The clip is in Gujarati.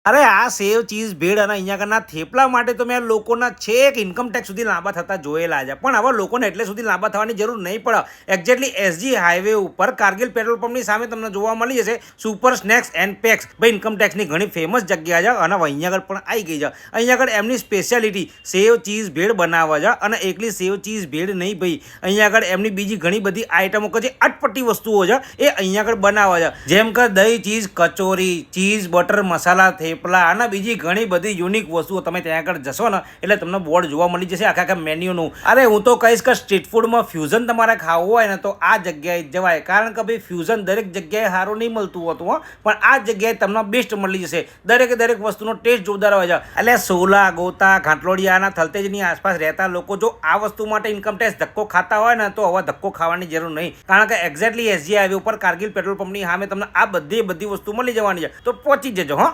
અરે આ સેવ ચીઝ ભેળ અને અહીંયા આગળના થેપલા માટે તો મેં લોકોના છેક ઇન્કમ ટેક્સ સુધી લાંબા થતા જોયેલા છે, પણ હવે લોકોને એટલે સુધી લાંબા થવાની જરૂર નહીં પડે. એક્ઝેક્ટલી એસજી હાઈવે ઉપર કારગિલ પેટ્રોલ પંપની સામે તમને જોવા મળી જશે સુપર સ્નેક્સ એન્ડ પેક્સ. ભાઈ ઇન્કમ ટેક્સની ઘણી ફેમસ જગ્યા છે અને અહીંયા આગળ પણ આવી ગઈ છે. અહીંયા આગળ એમની સ્પેશિયાલિટી સેવ ચીઝ ભેળ બનાવવા છે અને એકલી સેવ ચીઝ ભેળ નહીં ભાઈ, અહીંયા આગળ એમની બીજી ઘણી બધી આઈટમો કે જે અટપટી વસ્તુઓ છે એ અહીંયા આગળ બનાવવા છે, જેમ કે દહીં ચીઝ કચોરી, ચીઝ બટર મસાલા થેપલા અને બીજી ઘણી બધી યુનિક વસ્તુઓ. તમે ત્યાં આગળ જશો ને એટલે તમને બોર્ડ જોવા મળી જશે આખા મેન્યુનું. અરે હું તો કહીશ કે સ્ટ્રીટ ફૂડમાં ફ્યુઝન તમારે ખાવું હોય ને તો આ જગ્યાએ જવાય, કારણ કે ભાઈ ફ્યુઝન દરેક જગ્યાએ સારું નહીં મળતું હોતું હો, પણ આ જગ્યાએ તમને બેસ્ટ મળી જશે. દરેક વસ્તુનો ટેસ્ટ જોરદાર હોય છે. એટલે સોલા, ગોતા, ઘાટલોડિયાના થલતેજની આસપાસ રહેતા લોકો જો આ વસ્તુ માટે ઇન્કમ ટેક્સ ધક્કો ખાતા હોય ને તો હવે ધક્કો ખાવાની જરૂર નહીં, કારણ કે એક્ઝેક્ટલી એસજી હાઈવે ઉપર કારગિલ પેટ્રોલ પંપની સામે તમને આ બધી વસ્તુ મળી જવાની છે. તો પહોંચી જજો હો.